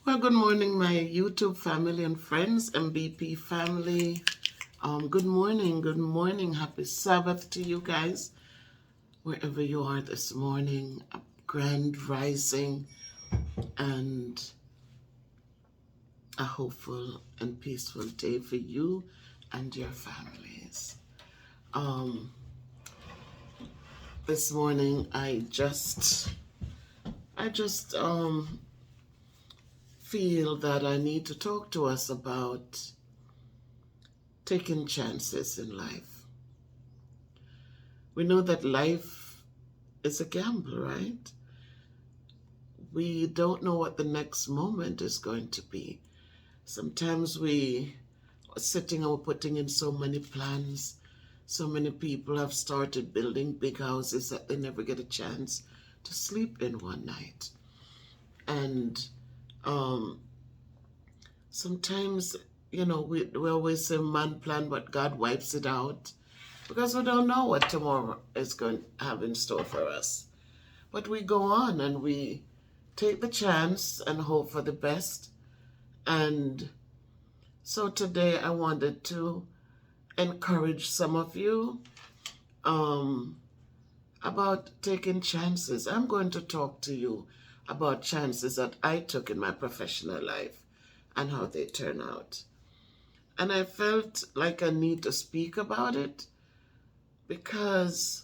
Well, good morning, my YouTube family and friends, MBP family. Good morning, good morning. Happy Sabbath to you guys, wherever you are this morning. A grand rising and a hopeful and peaceful day for you and your families. This morning, I just feel that I need to talk to us about taking chances in life. We know that life is a gamble, right? We don't know what the next moment is going to be. Sometimes we are sitting and we're putting in so many plans. So many people have started building big houses that they never get a chance to sleep in one night. And sometimes, we always say man plan, but God wipes it out because we don't know what tomorrow is going to have in store for us. But we go on and we take the chance and hope for the best. And so today I wanted to encourage some of you about taking chances. I'm going to talk to you about chances that I took in my professional life and how they turn out. And I felt like I need to speak about it because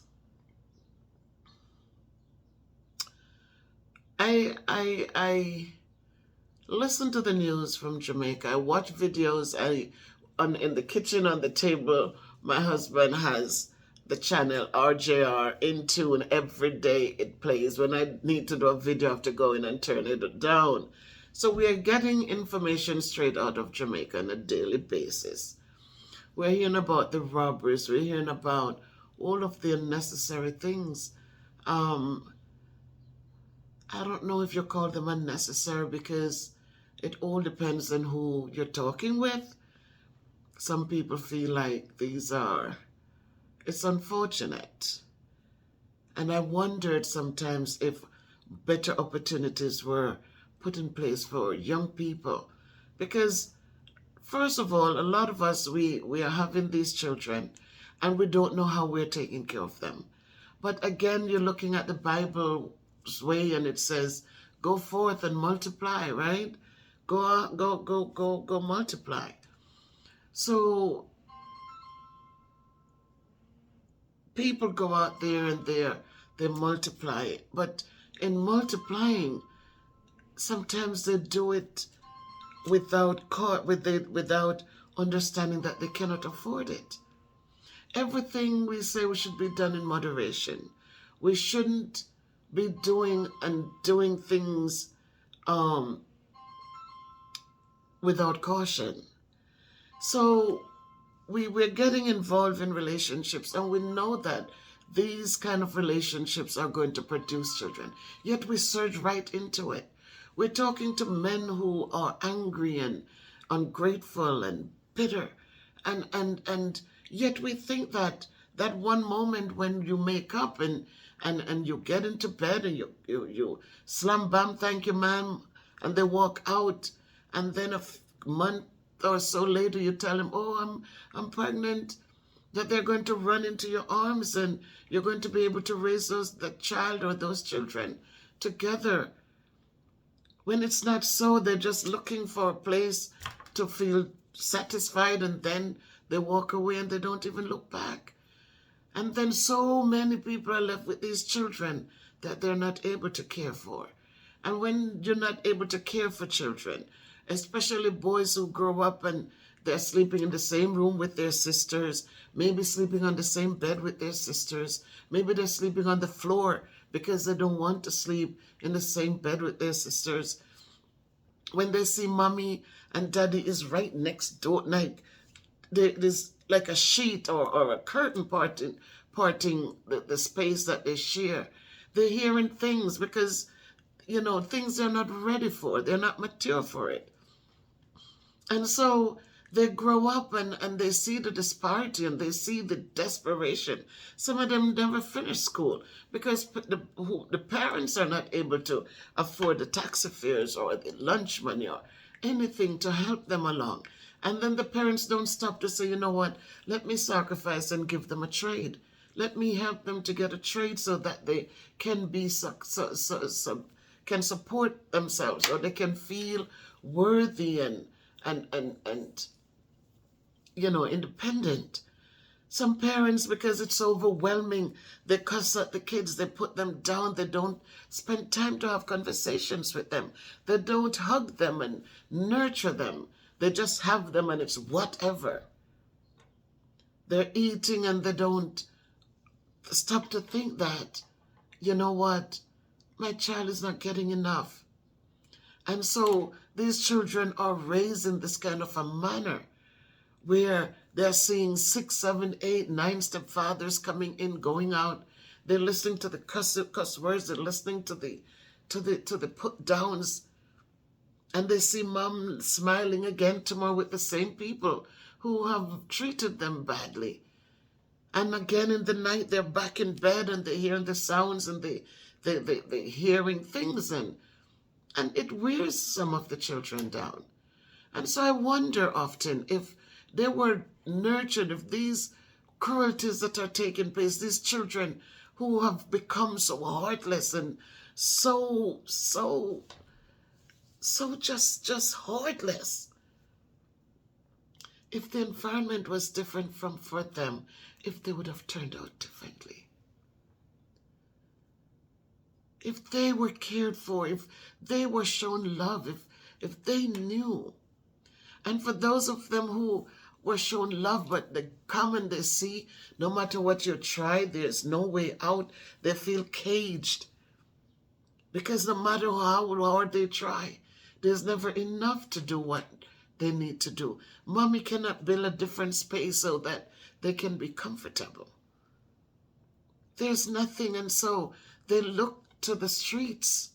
I listen to the news from Jamaica. I watch videos. In the kitchen on the table, my husband has the channel RJR in tune every day. It plays. When I need to do a video, I have to go in and turn it down. So we are getting information straight out of Jamaica on a daily basis. We're hearing about the robberies. We're hearing about all of the unnecessary things. I don't know if you call them unnecessary because it all depends on who you're talking with. Some people feel like it's unfortunate. And I wondered sometimes if better opportunities were put in place for young people. Because, first of all, a lot of us, we are having these children and we don't know how we're taking care of them. But again, you're looking at the Bible's way and it says, go forth and multiply, right? Go multiply. So people go out there and they multiply. But in multiplying, sometimes they do it without understanding that they cannot afford it. Everything we say we should be done in moderation. We shouldn't be doing things without caution. So we're getting involved in relationships and we know that these kind of relationships are going to produce children. Yet we surge right into it. We're talking to men who are angry and ungrateful and bitter. And yet we think that one moment when you make up and you get into bed and you slam bam, thank you ma'am, and they walk out, and then a month or so later you tell them, oh, I'm pregnant, that they're going to run into your arms and you're going to be able to raise that child or those children together. When it's not so, they're just looking for a place to feel satisfied and then they walk away and they don't even look back. And then so many people are left with these children that they're not able to care for. And when you're not able to care for children, especially boys who grow up and they're sleeping in the same room with their sisters, maybe sleeping on the same bed with their sisters, maybe they're sleeping on the floor because they don't want to sleep in the same bed with their sisters. When they see mommy and daddy is right next door, like there's like a sheet or a curtain parting the space that they share. They're hearing things because, things they're not ready for. They're not mature for it. And so they grow up and they see the disparity and they see the desperation. Some of them never finish school because the parents are not able to afford the taxi fares or the lunch money or anything to help them along. And then the parents don't stop to say, you know what, let me sacrifice and give them a trade. Let me help them to get a trade so that they can be can support themselves, or they can feel worthy and independent. Some parents, because it's overwhelming, they cuss at the kids, they put them down, they don't spend time to have conversations with them, they don't hug them and nurture them. They just have them and it's whatever. They're eating and they don't stop to think that, you know what, my child is not getting enough. And so these children are raised in this kind of a manner where they're seeing 6, 7, 8, 9 stepfathers coming in, going out. They're listening to the cuss words. They're listening to the put downs, and they see mom smiling again tomorrow with the same people who have treated them badly. And again in the night, they're back in bed and they're hearing the sounds and they're hearing things, and it wears some of the children down. And so I wonder often if they were nurtured, if these cruelties that are taking place, these children who have become so heartless and so just heartless, if the environment was different for them, if they would have turned out differently. If they were cared for, if they were shown love, if they knew. And for those of them who were shown love, but they come and they see no matter what you try, there's no way out. They feel caged. Because no matter how hard they try, there's never enough to do what they need to do. Mommy cannot build a different space so that they can be comfortable. There's nothing, and so they look to the streets.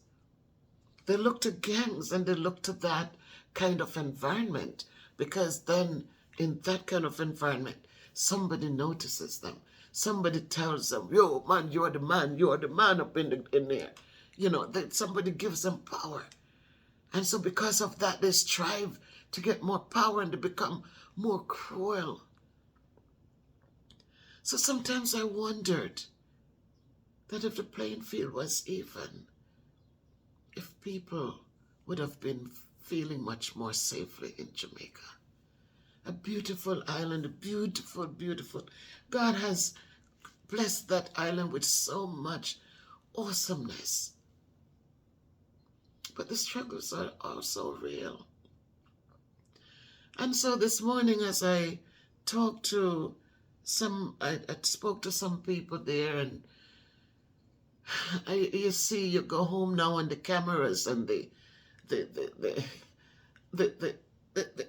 They look to gangs and they look to that kind of environment, because then in that kind of environment, somebody notices them. Somebody tells them, yo, man, you're the man up in there. That somebody gives them power. And so because of that, they strive to get more power and to become more cruel. So sometimes I wondered that if the playing field was even, if people would have been feeling much more safely in Jamaica. A beautiful island, a beautiful, beautiful. God has blessed that island with so much awesomeness. But the struggles are also real. And so this morning as I talked to I spoke to some people there, and you see, you go home now and the cameras and the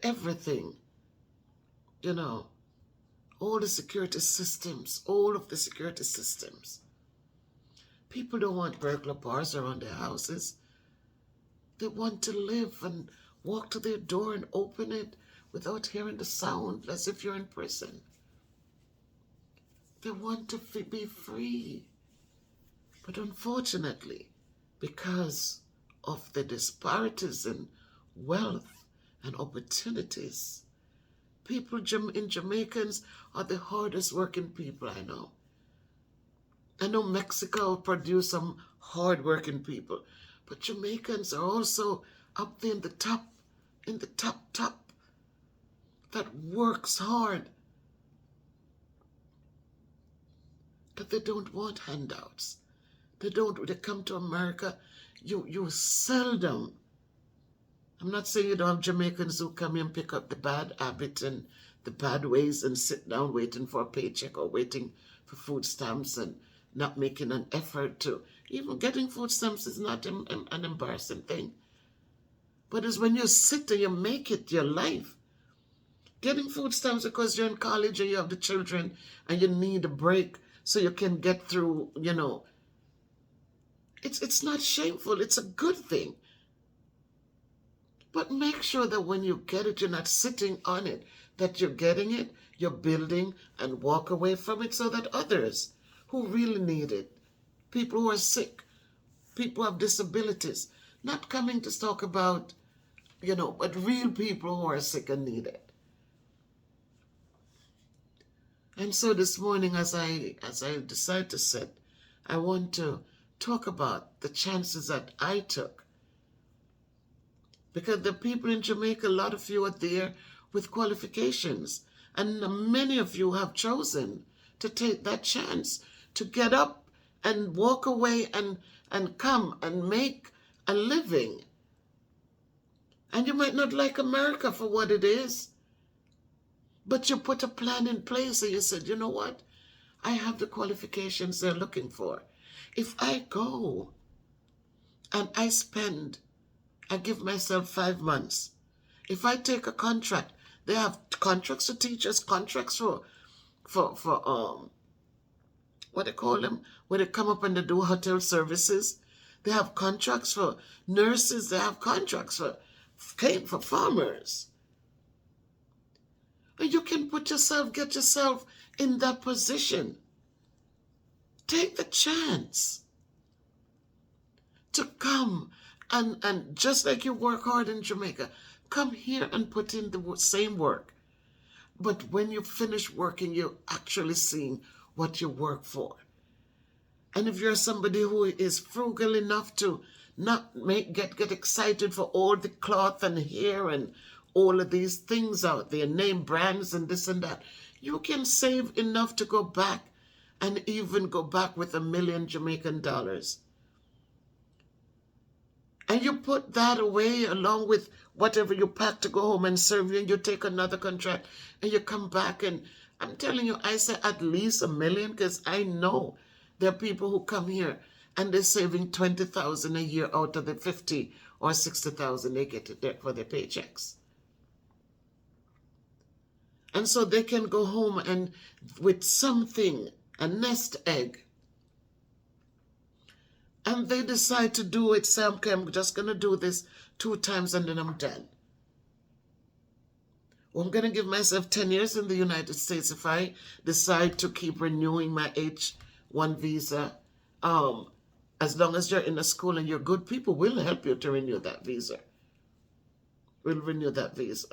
everything, all the security systems, all of the security systems. People don't want burglar bars around their houses. They want to live and walk to their door and open it without hearing the sound, as if you're in prison. They want to be free. But unfortunately, because of the disparities in wealth and opportunities, Jamaicans are the hardest working people I know. I know Mexico produce some hard working people, but Jamaicans are also up there in the top, that works hard. But they don't want handouts. They come to America, you seldom. I'm not saying you don't have Jamaicans who come here and pick up the bad habit and the bad ways and sit down waiting for a paycheck or waiting for food stamps and not making an effort to. Even getting food stamps is not an embarrassing thing. But it's when you sit and you make it your life. Getting food stamps because you're in college and you have the children and you need a break so you can get through, It's not shameful. It's a good thing. But make sure that when you get it, you're not sitting on it that you're getting it, you're building, and walk away from it so that others who really need it, people who are sick, people who have disabilities, not coming to talk about, but real people who are sick and need it. And so this morning, as I decide to sit, I want to talk about the chances that I took. Because the people in Jamaica, a lot of you are there with qualifications. And many of you have chosen to take that chance to get up and walk away and come and make a living. And you might not like America for what it is, but you put a plan in place and you said, you know what? I have the qualifications they're looking for. If I go and I give myself 5 months. If I take a contract, they have contracts for teachers, contracts for what they call them, when they come up and they do hotel services. They have contracts for nurses. They have contracts for farmers. And you can get yourself in that position. Take the chance to come and just like you work hard in Jamaica, come here and put in the same work. But when you finish working, you're actually seeing what you work for. And if you're somebody who is frugal enough to not get excited for all the cloth and hair and all of these things out there, name brands and this and that, you can save enough to go back and even go back with $1 million Jamaican dollars. And you put that away along with whatever you pack to go home and serve you, and you take another contract and you come back. And I'm telling you, I say at least $1 million, because I know there are people who come here and they're saving $20,000 a year out of the $50,000 or $60,000 they get for their paychecks. And so they can go home and with something, a nest egg, and they decide to do it, say, okay, I'm just going to do this 2 times and then I'm done. Well, I'm going to give myself 10 years in the United States if I decide to keep renewing my H-1 visa. As long as you're in a school and you're good, people will help you to renew that visa. Will renew that visa.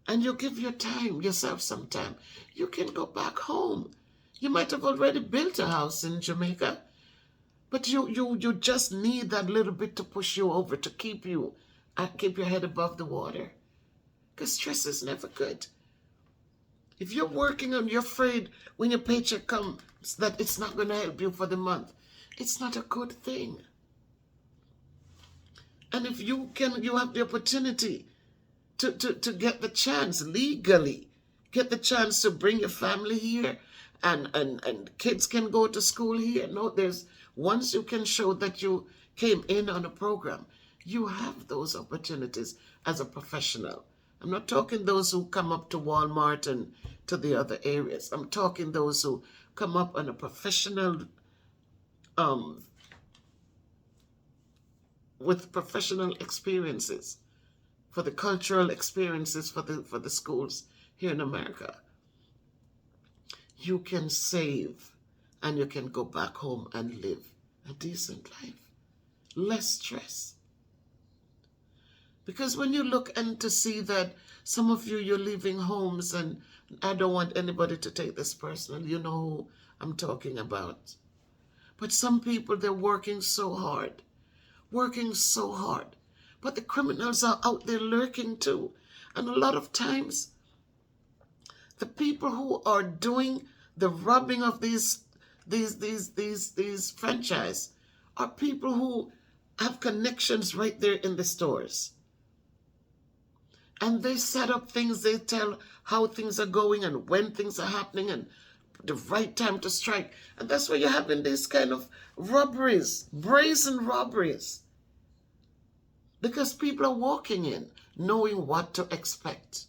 And you give yourself some time. You can go back home. You might have already built a house in Jamaica, but you just need that little bit to push you over, to keep your head above the water. Because stress is never good. If you're working and you're afraid when your paycheck comes that it's not going to help you for the month, it's not a good thing. And if you have the opportunity to get the chance legally, get the chance to bring your family here, and kids can go to school here. No, once you can show that you came in on a program, you have those opportunities as a professional. I'm not talking those who come up to Walmart and to the other areas. I'm talking those who come up on a professional, with professional experiences, for the cultural experiences for the schools here in America. You can save and you can go back home and live a decent life. Less stress. Because when you look and to see that some of you're leaving homes, and I don't want anybody to take this personal, you know who I'm talking about. But some people, they're working so hard. But the criminals are out there lurking too. And a lot of times, the people who are doing the robbing of these franchise are people who have connections right there in the stores. And they set up things, they tell how things are going and when things are happening and the right time to strike. And that's why you're having these kind of robberies, brazen robberies. Because people are walking in knowing what to expect.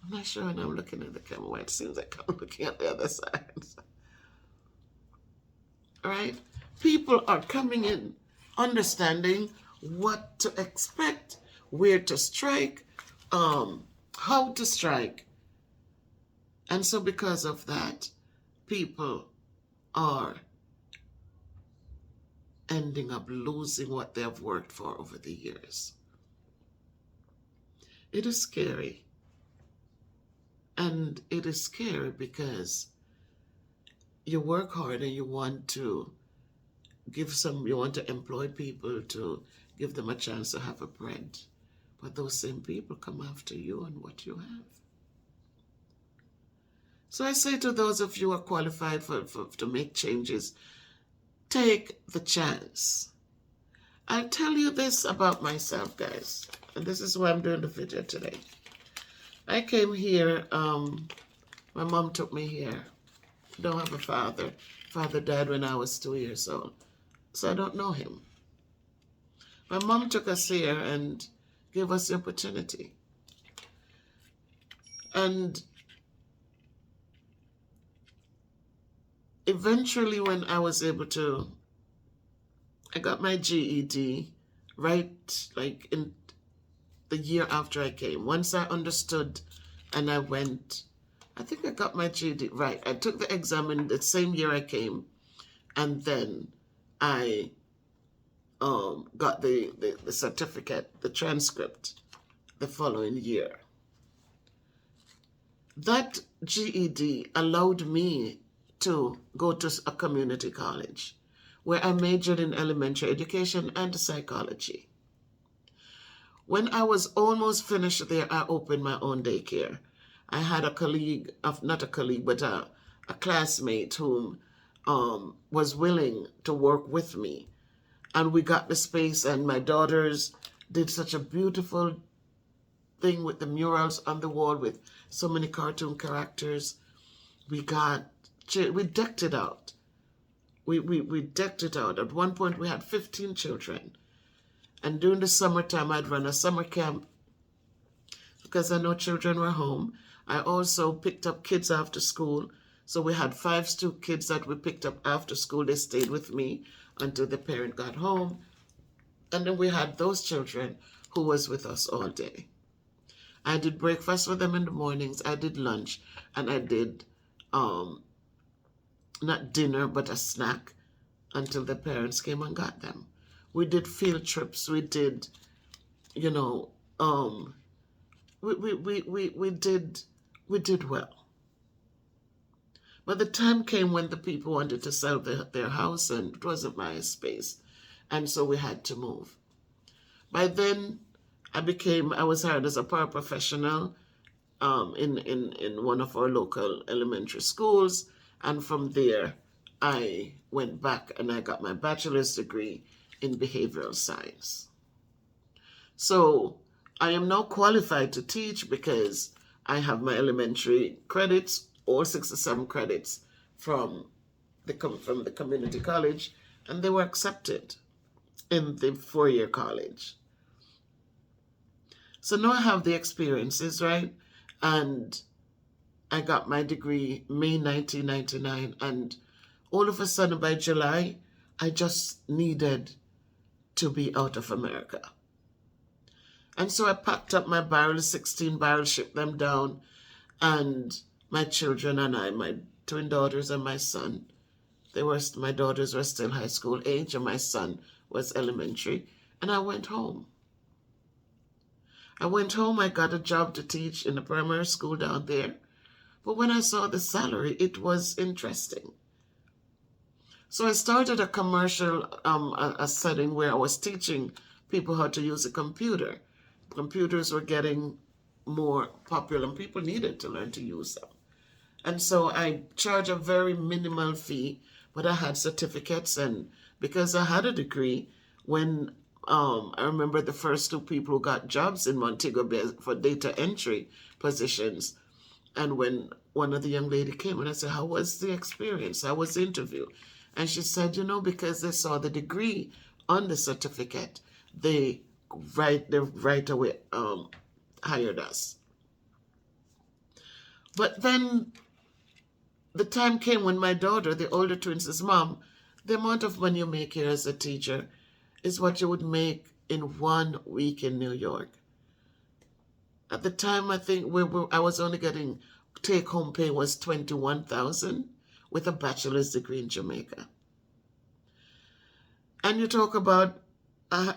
I'm not sure when I'm looking at the camera why it seems like I'm looking at the other side. All right? People are coming in, understanding what to expect, where to strike, how to strike. And so because of that, people are ending up losing what they have worked for over the years. It is scary. And it is scary because you work hard and you want to you want to employ people to give them a chance to have a bread. But those same people come after you and what you have. So I say to those of you who are qualified to make changes, take the chance. I'll tell you this about myself, guys. And this is why I'm doing the video today. I came here, my mom took me here. Don't have a father. Father died when I was 2 years old. So I don't know him. My mom took us here and gave us the opportunity. And eventually when I was able to, I got my GED right like in the year after I came. Once I understood and I went, I think I got my GED right. I took the exam in the same year I came, and then I got the certificate, the transcript, the following year. That GED allowed me to go to a community college where I majored in elementary education and psychology. When I was almost finished there, I opened my own daycare. I had a colleague, not a colleague, but a classmate whom was willing to work with me. And we got the space, and my daughters did such a beautiful thing with the murals on the wall with so many cartoon characters. We decked it out. We decked it out. At one point, we had 15 children. And during the summertime, I'd run a summer camp because I know children were home. I also picked up kids after school. So we had 5 kids that we picked up after school. They stayed with me until the parent got home. And then we had those children who was with us all day. I did breakfast for them in the mornings. I did lunch. And I did, not dinner, but a snack until the parents came and got them. We did field trips. We did, we did well. But the time came when the people wanted to sell their house, and it wasn't my space. And so we had to move. By then, I was hired as a paraprofessional in one of our local elementary schools. And from there, I went back and I got my bachelor's degree in behavioral science. So I am now qualified to teach because I have my elementary credits, all 67 credits from the community college, and they were accepted in the 4-year college. So now I have the experiences, right? And I got my degree May 1999, and all of a sudden by July, I just needed to be out of America. And so I packed up my barrels, 16 barrels, shipped them down, and my children and I, my twin daughters and my son, my daughters were still high school age and my son was elementary, and I went home. I got a job to teach in a primary school down there, but when I saw the salary, it was interesting. So I started a commercial a setting where I was teaching people how to use a computer. Computers were getting more popular and people needed to learn to use them. And so I charged a very minimal fee, but I had certificates, and because I had a degree, when I remember the first 2 people who got jobs in Montego Bay for data entry positions, and when one of the young lady came and I said, how was the experience? How was the interview? And she said, because they saw the degree on the certificate, they right away hired us. But then the time came when my daughter, the older twins, says, Mom, the amount of money you make here as a teacher, is what you would make in 1 week in New York. At the time, I think I was only getting take-home pay was $21,000 with a bachelor's degree in Jamaica. And you talk about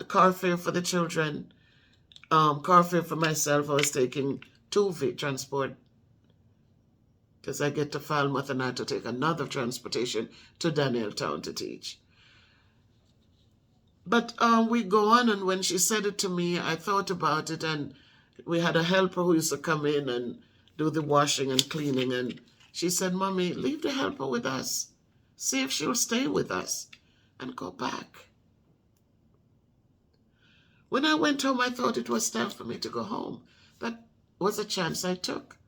car fare for the children, car fare for myself. I was taking two transport because I get to Falmouth and I had to take another transportation to Daniel Town to teach. But we go on, and when she said it to me, I thought about it, and we had a helper who used to come in and do the washing and cleaning, and she said, Mommy, leave the helper with us. See if she'll stay with us and go back. When I went home, I thought it was time for me to go home. That was a chance I took.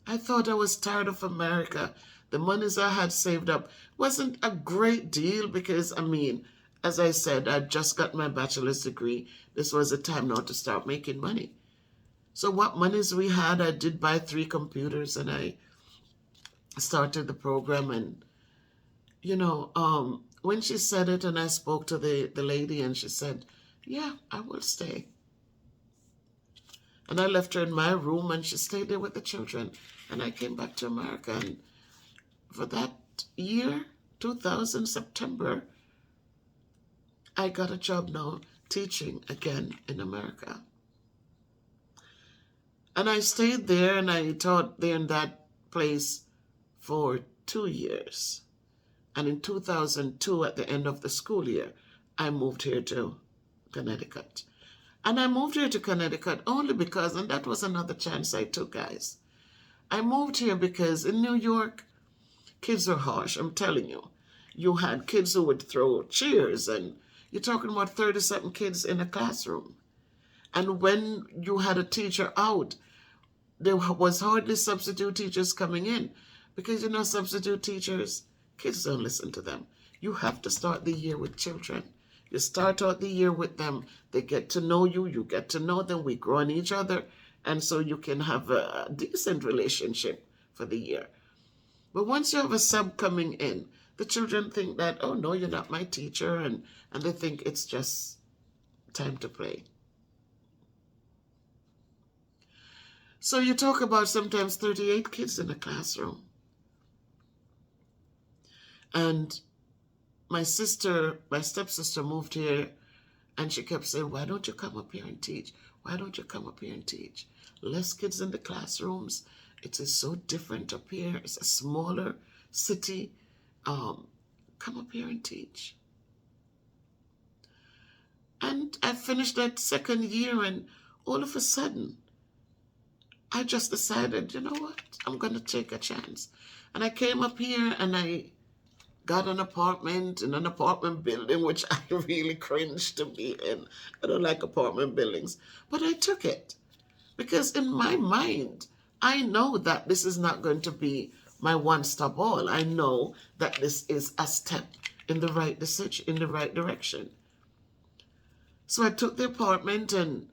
I thought I was tired of America. The monies I had saved up wasn't a great deal because, as I said, I just got my bachelor's degree. This was the time now to start making money. So what monies we had, I did buy 3 computers and I started the program. And, when she said it and I spoke to the lady and she said, yeah, I will stay. And I left her in my room and she stayed there with the children. And I came back to America. And for that year, 2000, September, I got a job now teaching again in America. And I stayed there and I taught there in that place for 2 years. And in 2002, at the end of the school year, I moved here to Connecticut. And I moved here to Connecticut only because, and that was another chance I took, guys. I moved here because in New York, kids are harsh, I'm telling you. You had kids who would throw chairs, and you're talking about 30-something kids in a classroom. And when you had a teacher out, there was hardly substitute teachers coming in. Because, substitute teachers, kids don't listen to them. You have to start the year with children. You start out the year with them. They get to know you. You get to know them. We grow on each other. And so you can have a decent relationship for the year. But once you have a sub coming in, the children think that, oh, no, you're not my teacher. And they think it's just time to play. So you talk about sometimes 38 kids in a classroom. And my stepsister moved here, and she kept saying, why don't you come up here and teach? Why don't you come up here and teach? Less kids in the classrooms. It is so different up here. It's a smaller city. Come up here and teach. And I finished that second year, and all of a sudden, I just decided, you know what? I'm going to take a chance. And I came up here, and I got an apartment in an apartment building, which I really cringe to be in. I don't like apartment buildings. But I took it because in my mind, I know that this is not going to be my one-stop all. I know that this is a step in the right decision, in the right direction. So I took the apartment, and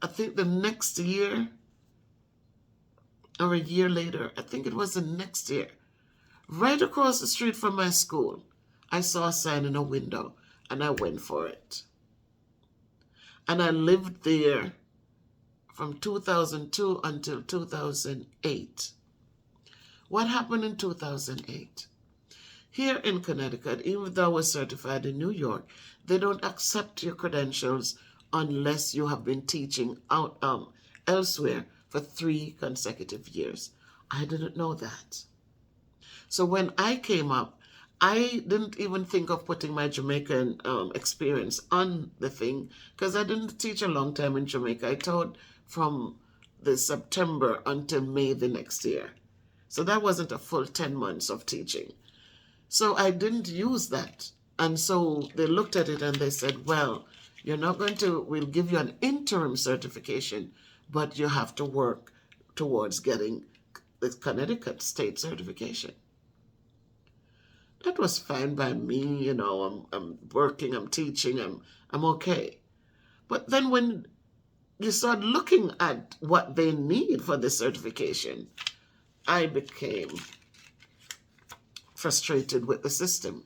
I think the next year or a year later, I think it was the next year, right across the street from my school, I saw a sign in a window, and I went for it. And I lived there from 2002 until 2008. What happened in 2008? Here in Connecticut, even though I was certified in New York, they don't accept your credentials unless you have been teaching out elsewhere for 3 consecutive years. I didn't know that. So when I came up, I didn't even think of putting my Jamaican experience on the thing because I didn't teach a long time in Jamaica. I taught from the September until May the next year. So that wasn't a full 10 months of teaching. So I didn't use that. And so they looked at it and they said, well, we'll give you an interim certification, but you have to work towards getting the Connecticut state certification. That was fine by me, I'm working, I'm teaching, I'm okay. But then when you start looking at what they need for the certification, I became frustrated with the system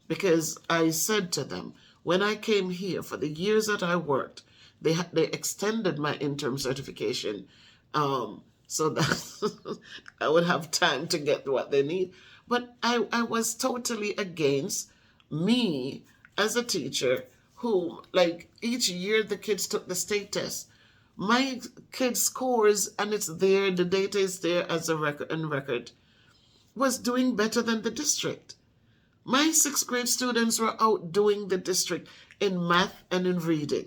because I said to them, When I came here, for the years that I worked, they extended my interim certification, so that I would have time to get what they need. But I was totally against me as a teacher who, like, each year the kids took the state test. My kids' scores, and it's there, the data is there as a record, was doing better than the district. My sixth grade students were outdoing the district in math and in reading.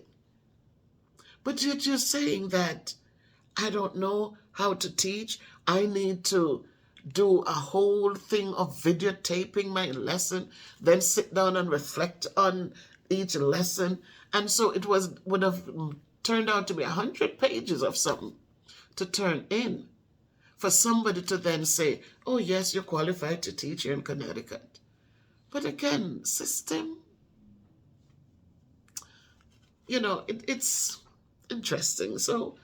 But you're just saying that I don't know how to teach. I need to do a whole thing of videotaping my lesson, then sit down and reflect on each lesson. And so it would have turned out to be 100 pages of something to turn in for somebody to then say, oh yes, you're qualified to teach here in Connecticut. But again, system, it's interesting. So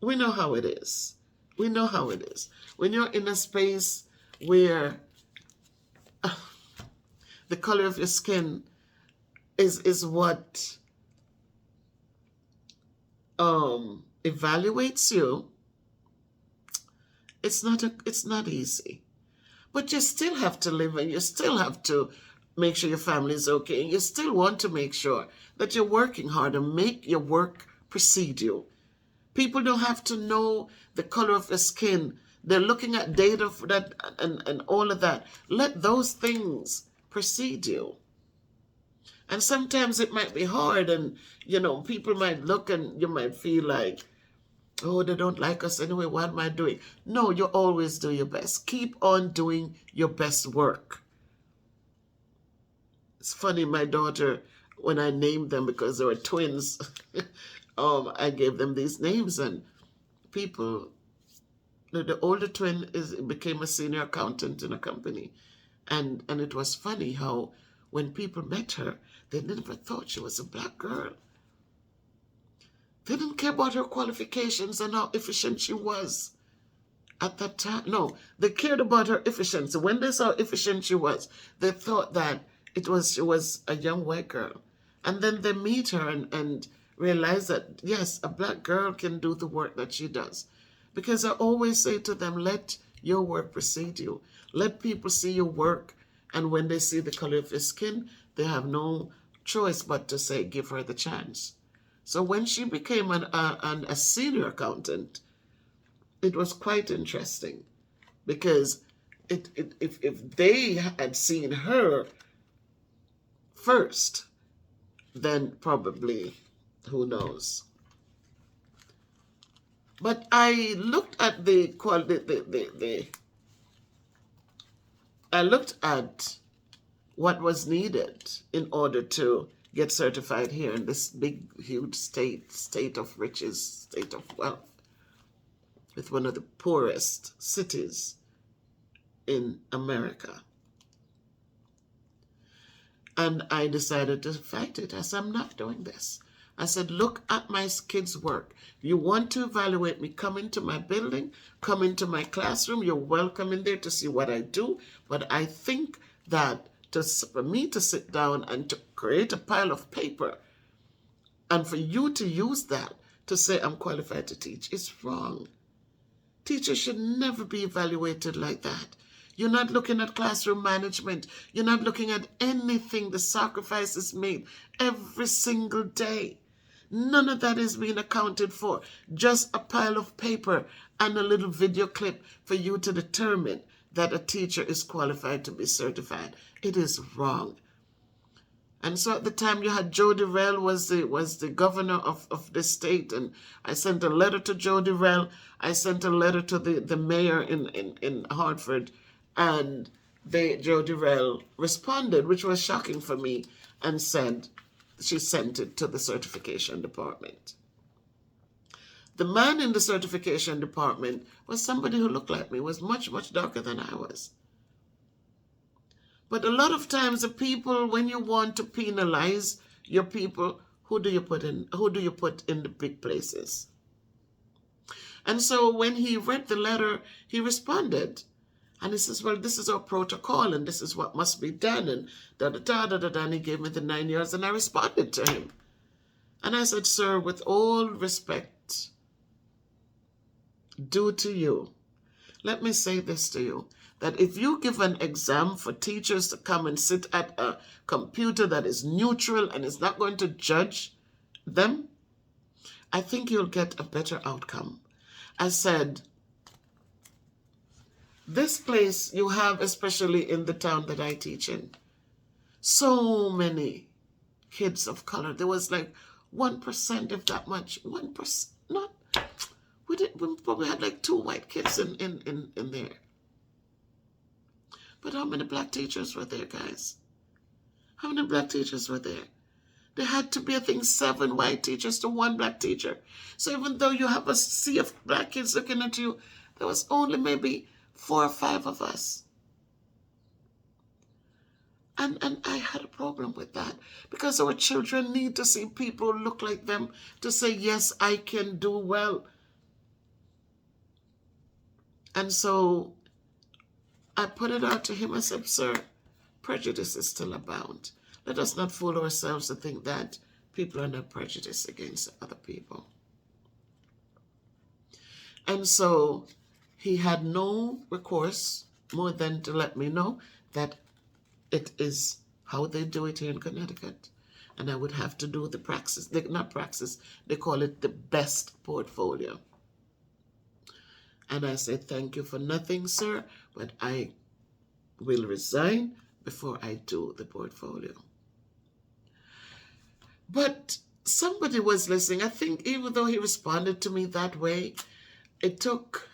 we know how it is. We know how it is. When you're in a space where the color of your skin is what evaluates you, it's not easy. But you still have to live, and you still have to make sure your family is okay, and you still want to make sure that you're working hard and make your work precede you. People don't have to know the color of your skin. They're looking at data for that and all of that. Let those things precede you. And sometimes it might be hard, and people might look and you might feel like, oh, they don't like us anyway, what am I doing? No, you always do your best. Keep on doing your best work. It's funny, my daughter, when I named them, because they were twins, I gave them these names, and people, the older twin became a senior accountant in a company. And it was funny how when people met her, they never thought she was a black girl. They didn't care about her qualifications and how efficient she was at that time. No, they cared about her efficiency. When they saw how efficient she was, they thought that she was a young white girl. And then they meet her and realize that, yes, a black girl can do the work that she does. Because I always say to them, let your work precede you. Let people see your work. And when they see the color of your skin, they have no choice but to say, give her the chance. So when she became a senior accountant, it was quite interesting, because if they had seen her first, then probably, who knows. But I looked at I looked at what was needed in order to get certified here in this big, huge state of riches, state of wealth, with one of the poorest cities in America. And I decided to fight it. I said, I'm not doing this. I said, look at my kids' work. You want to evaluate me, come into my building, come into my classroom. You're welcome in there to see what I do. But I think that for me to sit down and to create a pile of paper and for you to use that to say I'm qualified to teach is wrong. Teachers should never be evaluated like that. You're not looking at classroom management. You're not looking at anything, the sacrifices made every single day. None of that is being accounted for. Just a pile of paper and a little video clip for you to determine that a teacher is qualified to be certified. It is wrong. And so at the time you had Joe Durrell was the governor of the state, and I sent a letter to Joe Durrell. I sent a letter to the mayor in Hartford, and Joe Durrell responded, which was shocking for me, and said she sent it to the certification department. The man in the certification department was somebody who looked like me, was much, much darker than I was. But a lot of times the people, when you want to penalize your people, who do you put in the big places? And so when he read the letter, he responded. And he says, well, this is our protocol and this is what must be done. And da-da-da-da-da-da. And he gave me the 9 years and I responded to him. And I said, sir, with all respect due to you, let me say this to you, that if you give an exam for teachers to come and sit at a computer that is neutral and is not going to judge them, I think you'll get a better outcome. I said, this place you have, especially in the town that I teach in, so many kids of color. There was like 1%, if that much. 1%, not, we probably had like 2 white kids in there. But how many black teachers were there, guys? How many black teachers were there? There had to be, I think, 7 white teachers to 1 black teacher. So even though you have a sea of black kids looking at you, there was only maybe 4 or 5 of us. And I had a problem with that because our children need to see people look like them to say, yes, I can do well. And so I put it out to him. I said, sir, prejudice is still abound. Let us not fool ourselves to think that people are not prejudiced against other people. And so he had no recourse more than to let me know that it is how they do it here in Connecticut. And I would have to do the praxis, not praxis, they call it the best portfolio. And I said, thank you for nothing, sir, but I will resign before I do the portfolio. But somebody was listening. I think even though he responded to me that way, it took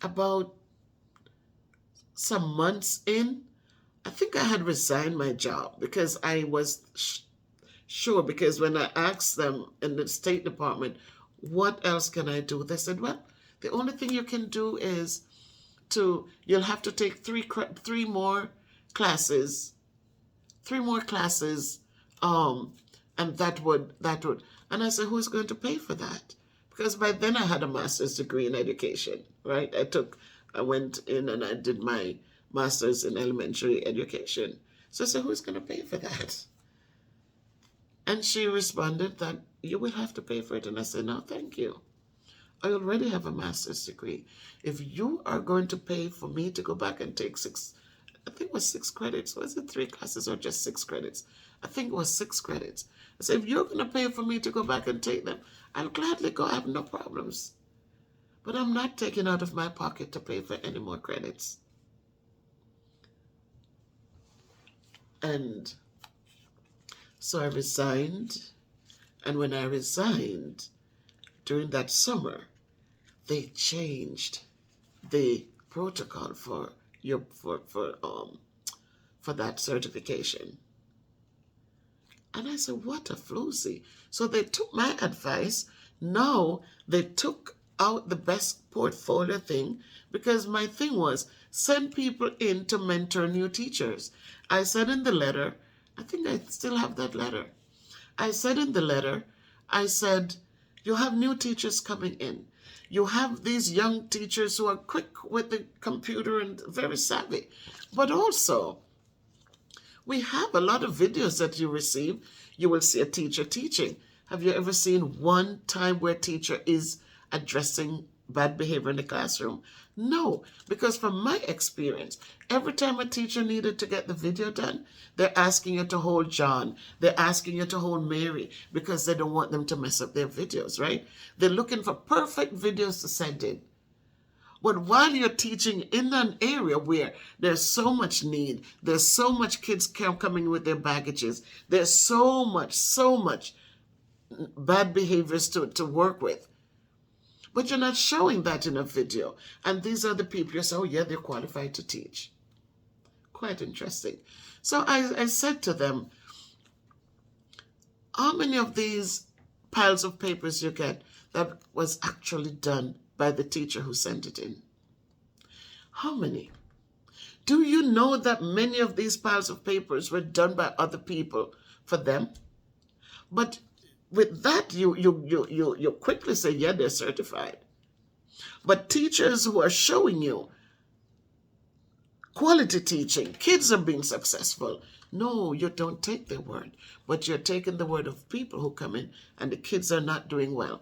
about some months in. I think I had resigned my job because I was sure, because when I asked them in the State Department, what else can I do? They said, well, the only thing you can do is you'll have to take three more classes, and that would, and I said, who's going to pay for that? Because by then I had a master's degree in education, right? I went in and I did my master's in elementary education. So I said, who's going to pay for that? And she responded that you will have to pay for it. And I said, no, thank you. I already have a master's degree. If you are going to pay for me to go back and take 6 credits, was it 3 classes or just 6 credits? I think it was 6 credits. I said, if you're going to pay for me to go back and take them, I'll gladly go. I have no problems. But I'm not taking out of my pocket to pay for any more credits. And so I resigned. And when I resigned, during that summer, they changed the protocol for that certification. And I said, what a floozy. So they took my advice. Now they took out the best portfolio thing, because my thing was send people in to mentor new teachers. I said in the letter, I think I still have that letter. I said in the letter, I said, you have new teachers coming in. You have these young teachers who are quick with the computer and very savvy. But also, we have a lot of videos that you receive. You will see a teacher teaching. Have you ever seen one time where a teacher is addressing bad behavior in the classroom? No, because from my experience, every time a teacher needed to get the video done, they're asking you to hold John. They're asking you to hold Mary because they don't want them to mess up their videos, right? They're looking for perfect videos to send in. But while you're teaching in an area where there's so much need, there's so much kids coming with their baggages, there's so much bad behaviors to work with. But you're not showing that in a video. And these are the people you say, oh yeah, they're qualified to teach. Quite interesting. So I said to them, how many of these piles of papers you get that was actually done by the teacher who sent it in? How many? Do you know that many of these piles of papers were done by other people for them? But with that, you quickly say, yeah, they're certified. But teachers who are showing you quality teaching. Kids are being successful. No, you don't take their word, but you're taking the word of people who come in and the kids are not doing well.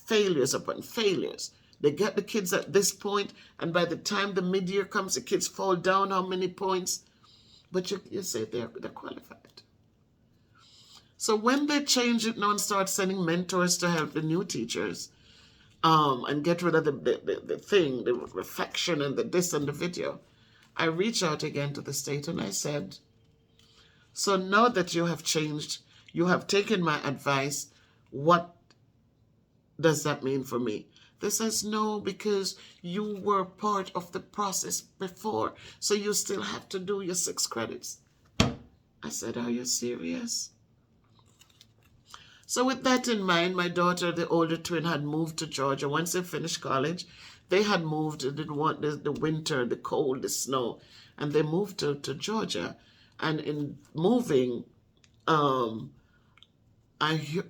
Failures upon failures. They get the kids at this point, and by the time the mid-year comes, the kids fall down how many points? But you say they're qualified. So when they change it now and start sending mentors to help the new teachers, and get rid of the thing, the reflection and the this and the video, I reached out again to the state and I said, so now that you have changed, you have taken my advice, what does that mean for me? They says, no, because you were part of the process before, so you still have to do your 6 credits. I said, are you serious? So with that in mind, my daughter, the older twin, had moved to Georgia. Once they finished college, they had moved. They didn't want the winter, the cold, the snow, and they moved to Georgia. And in moving, I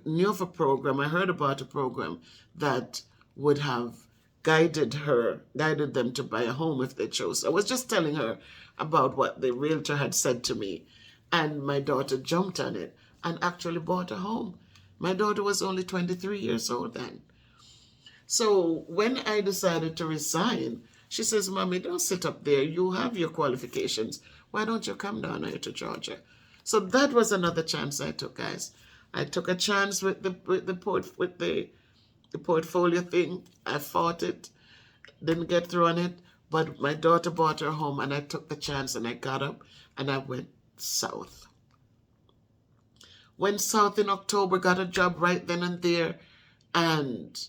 knew of a program. I heard about a program that would have guided them to buy a home if they chose. I was just telling her about what the realtor had said to me, and my daughter jumped on it and actually bought a home. My daughter was only 23 years old then. So when I decided to resign, she says, Mommy, don't sit up there. You have your qualifications. Why don't you come down here to Georgia? So that was another chance I took, guys. I took a chance with the portfolio thing. I fought it, didn't get through on it, but my daughter bought her home and I took the chance and I got up and I went south. Went south in October, got a job right then and there, and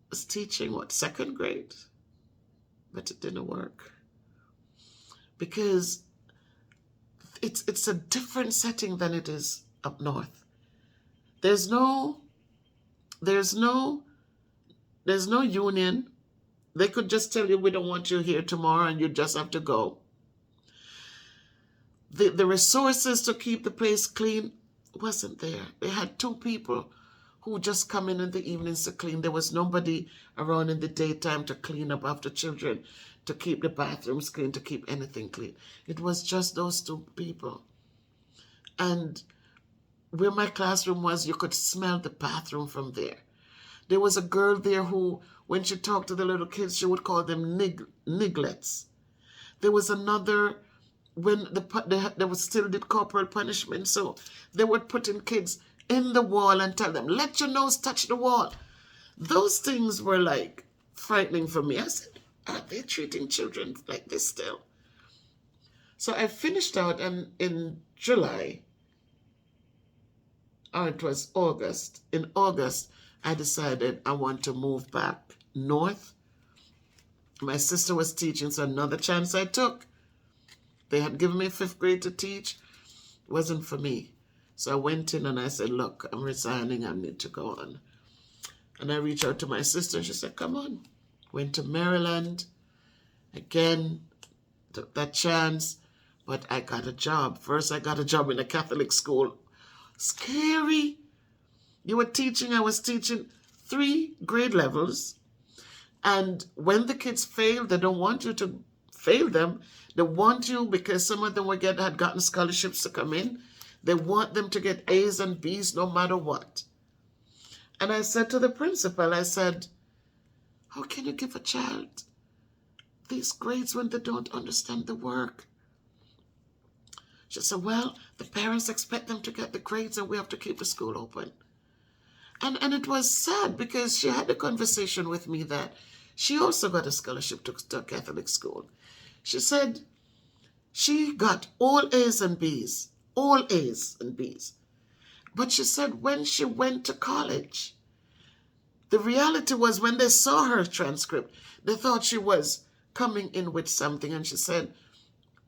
was teaching, 2nd grade? But it didn't work. Because it's a different setting than it is up north. There's no union. They could just tell you, we don't want you here tomorrow, and you just have to go. The resources to keep the place clean wasn't there. They had 2 people who just come in the evenings to clean. There was nobody around in the daytime to clean up after children, to keep the bathrooms clean, to keep anything clean. It was just those 2 people. And where my classroom was, you could smell the bathroom from there. There was a girl there who, when she talked to the little kids, she would call them niglets. There was another, when they was still did corporal punishment, so they would put in kids in the wall and tell them, let your nose touch the wall. Those things were like frightening for me. I said, are they treating children like this still? So I finished out, and in July, or it was August, in August, I decided I want to move back north. My sister was teaching, so another chance I took. They had given me 5th grade to teach. It wasn't for me. So I went in and I said, look, I'm resigning. I need to go on. And I reached out to my sister and she said, come on. Went to Maryland. Again, took that chance. But I got a job. First, I got a job in a Catholic school. Scary. You were teaching. I was teaching 3 grade levels. And when the kids fail, they don't want you to fail them. They want you, because some of them had gotten scholarships to come in. They want them to get A's and B's no matter what. And I said to the principal, I said, how can you give a child these grades when they don't understand the work? She said, well, the parents expect them to get the grades and we have to keep the school open. And it was sad, because she had a conversation with me that she also got a scholarship to a Catholic school. She said she got all A's and B's. All A's and B's. But she said when she went to college, the reality was when they saw her transcript, they thought she was coming in with something. And she said,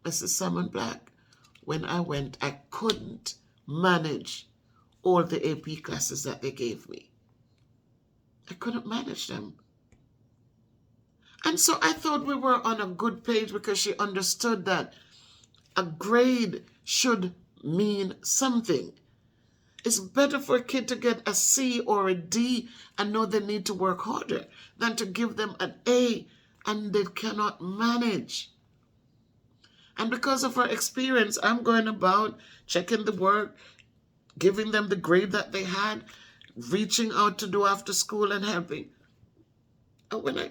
Mrs. Salmon Black, when I went, I couldn't manage all the AP classes that they gave me. I couldn't manage them. And so I thought we were on a good page, because she understood that a grade should mean something. It's better for a kid to get a C or a D and know they need to work harder than to give them an A and they cannot manage. And because of her experience, I'm going about checking the work, giving them the grade that they had, reaching out to do after school and helping. And when I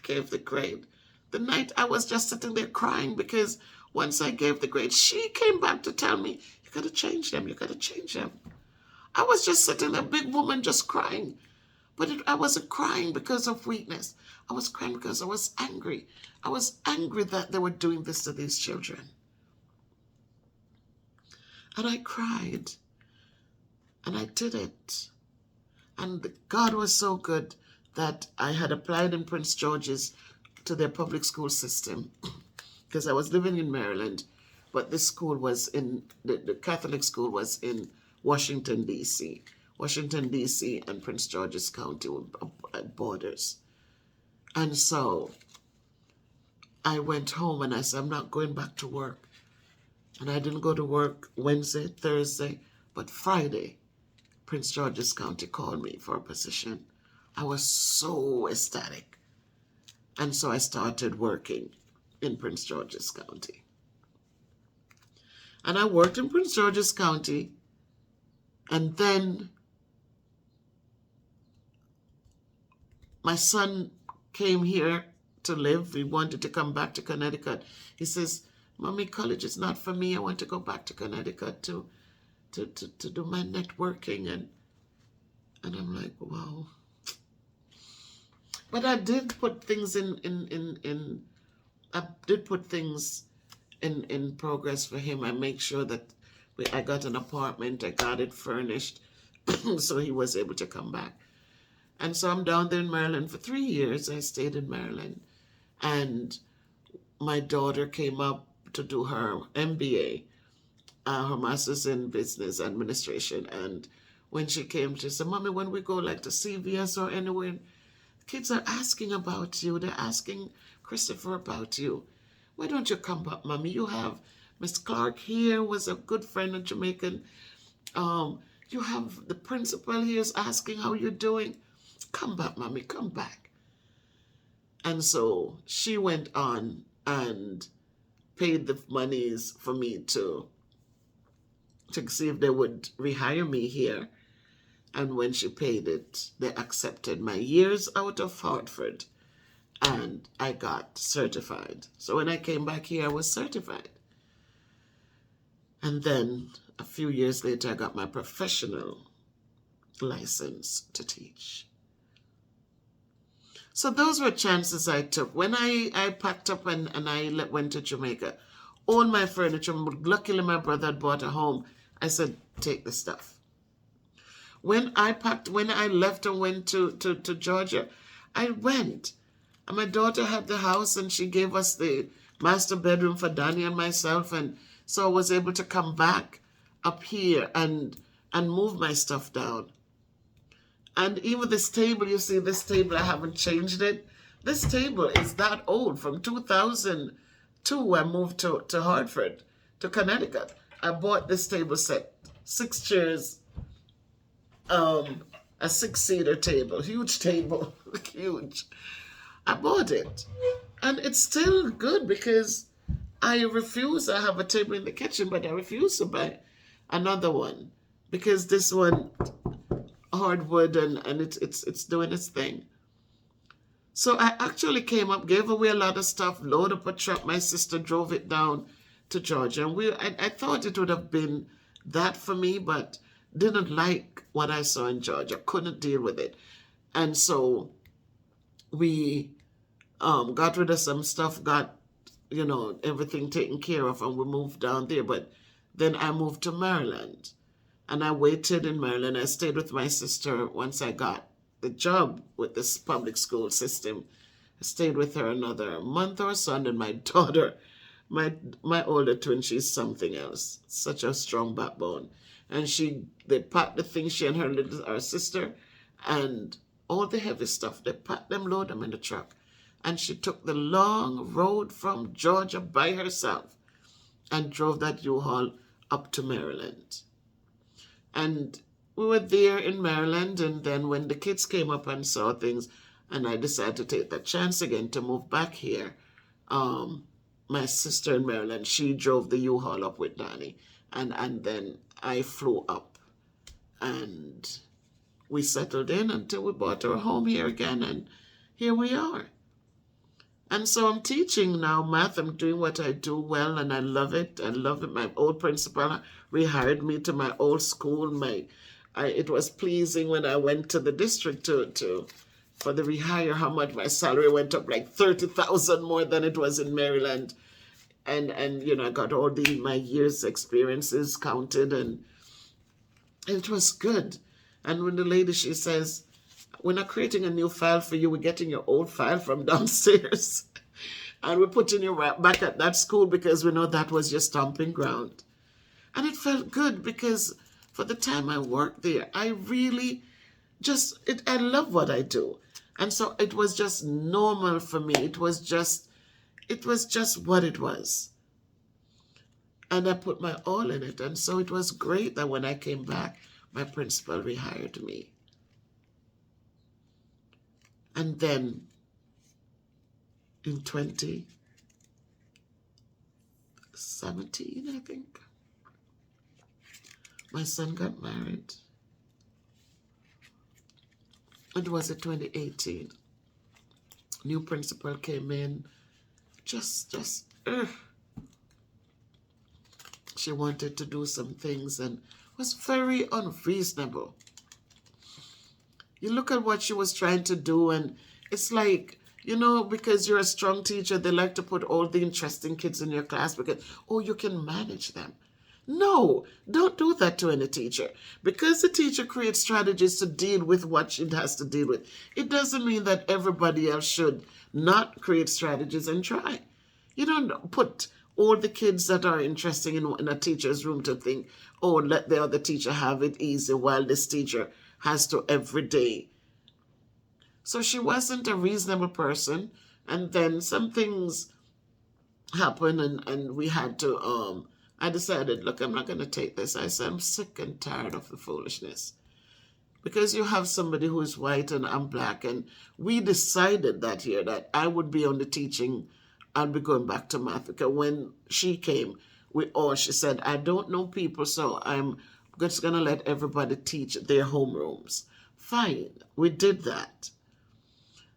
gave the grade, the night I was just sitting there crying because once I gave the grade, she came back to tell me, you got to change them, you got to change them. I was just sitting there, big woman, just crying. But I wasn't crying because of weakness. I was crying because I was angry. I was angry that they were doing this to these children. And I cried. And I did it. And God was so good that I had applied in Prince George's to their public school system because I was living in Maryland, but the school was in, the Catholic school was in Washington, D.C. Washington, D.C. and Prince George's County were borders. And so I went home and I said, I'm not going back to work. And I didn't go to work Wednesday, Thursday, but Friday, Prince George's County called me for a position. I was so ecstatic. And so I started working in Prince George's County. And I worked in Prince George's County, and then my son came here to live. He wanted to come back to Connecticut. He says, Mommy, college is not for me. I want to go back to Connecticut to do my networking. And I'm like, wow. But I did put things in progress for him. I make sure that I got an apartment, I got it furnished, so he was able to come back. And so I'm down there in Maryland for 3 years. I stayed in Maryland. And my daughter came up to do her MBA, her master's in business administration. And when she came, she said, Mommy, when we go like to CVS or anywhere, kids are asking about you. They're asking Christopher about you. Why don't you come back, Mommy? You have Miss Clark here, was a good friend, a Jamaican. You have the principal here is asking how you're doing. Come back, Mommy, come back. And so she went on and paid the monies for me to see if they would rehire me here. And when she paid it, they accepted my years out of Hartford, and I got certified. So when I came back here, I was certified. And then a few years later, I got my professional license to teach. So those were chances I took. When I packed up and I went to Jamaica, all my furniture, luckily my brother had bought a home, I said, take the stuff. When I left and went to Georgia, I went. And my daughter had the house and she gave us the master bedroom for Danny and myself. And so I was able to come back up here and move my stuff down. And even this table, you see this table, I haven't changed it. This table is that old. From 2002, I moved to Hartford, to Connecticut. I bought this table set, 6 chairs, a 6-seater table, huge table, huge. I bought it. And it's still good because I have a table in the kitchen, but I refuse to buy another one because this one, hardwood, and it's doing its thing. So I actually came up, gave away a lot of stuff, loaded up a truck. My sister drove it down to Georgia. And I thought it would have been that for me, but didn't like what I saw in Georgia, couldn't deal with it. And so we got rid of some stuff, got, everything taken care of, and we moved down there. But then I moved to Maryland, and I waited in Maryland. I stayed with my sister once I got the job with this public school system. I stayed with her another month or so, and then my daughter, my older twin, she's something else, such a strong backbone. And they packed the things, she and her sister, and all the heavy stuff, they packed them, load them in the truck. And she took the long road from Georgia by herself and drove that U-Haul up to Maryland. And we were there in Maryland, and then when the kids came up and saw things, And I decided to take that chance again to move back here. My sister in Maryland, she drove the U-Haul up with Danny. And then I flew up. And we settled in until we bought our home here again. And here we are. And so I'm teaching now math. I'm doing what I do well, and I love it. I love it. My old principal rehired me to my old school. It was pleasing when I went to the district for the rehire, how much my salary went up, like 30,000 more than it was in Maryland. And I got all my years experiences counted, and it was good. And when the lady, she says, we're not creating a new file for you. We're getting your old file from downstairs. And we're putting you right back at that school because we know that was your stomping ground. And it felt good because for the time I worked there, I really I love what I do. And so it was just normal for me. It was just what it was. And I put my all in it. And so it was great that when I came back, my principal rehired me. And then in 2017, I think, my son got married. It was in 2018. New principal came in. She wanted to do some things and was very unreasonable. You look at what she was trying to do, and it's like, because you're a strong teacher, they like to put all the interesting kids in your class because, you can manage them. No, don't do that to any teacher. Because the teacher creates strategies to deal with what she has to deal with, it doesn't mean that everybody else should not create strategies and try. You don't put all the kids that are interesting in a teacher's room to think, let the other teacher have it easy while this teacher has to every day. So she wasn't a reasonable person. And then some things happened, and we had to, I decided, look, I'm not going to take this. I said, I'm sick and tired of the foolishness. Because you have somebody who is white and I'm black, and we decided that year that I would be on the teaching, I'll be going back to math. Because when she came, she said, I don't know people, so I'm just going to let everybody teach their homerooms. Fine, we did that.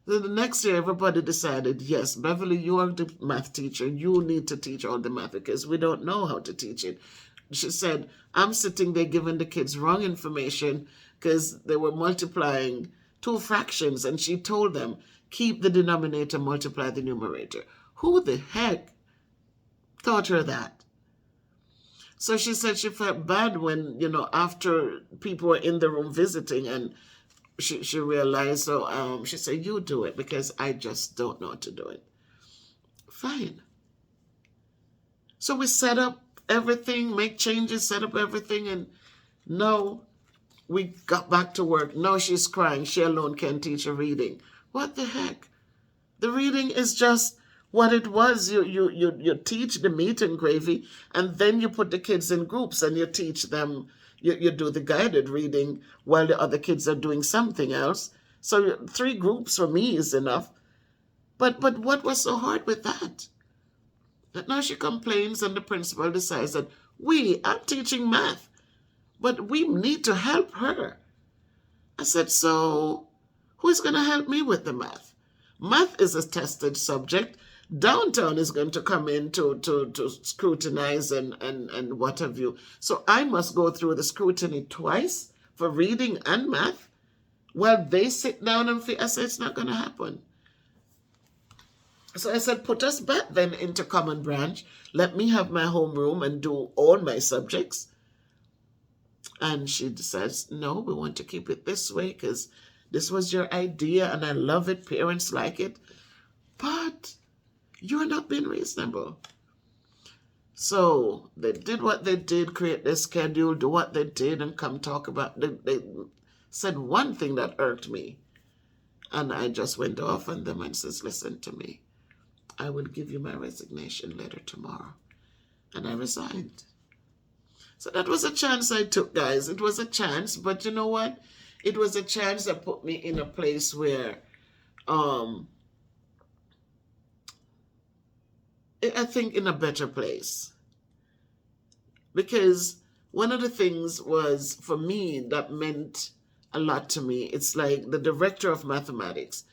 Then the next year, everybody decided, yes, Beverly, you are the math teacher. You need to teach all the math because we don't know how to teach it. She said, I'm sitting there giving the kids wrong information because they were multiplying two fractions. And she told them, keep the denominator, multiply the numerator. Who the heck taught her that? So she said she felt bad when, after people were in the room visiting, and she realized, so she said, you do it because I just don't know how to do it. Fine. So we set up everything, make changes, set up everything, and no, we got back to work. No, she's crying. She alone can teach her reading. What the heck? The reading is just what it was. You teach the meat and gravy, and then you put the kids in groups and you teach them. You do the guided reading while the other kids are doing something else. So 3 groups for me is enough. But what was so hard with that? That now she complains and the principal decides that I'm teaching math, but we need to help her. I said, so who's going to help me with the math? Math is a tested subject. Downtown is going to come in to scrutinize and what have you. So I must go through the scrutiny twice for reading and math while they sit down and I said, it's not going to happen. So I said, put us back then into Common Branch. Let me have my homeroom and do all my subjects. And she says, no, we want to keep it this way because this was your idea and I love it. Parents like it. But you're not being reasonable. So they did what they did, create their schedule, do what they did, and come talk about they said one thing that irked me. And I just went off on them and says, listen to me. I will give you my resignation letter tomorrow. And I resigned. So that was a chance I took, guys. It was a chance, but you know what? It was a chance that put me in a place where um, I think in a better place. Because one of the things was, for me, that meant a lot to me. It's like the director of mathematics.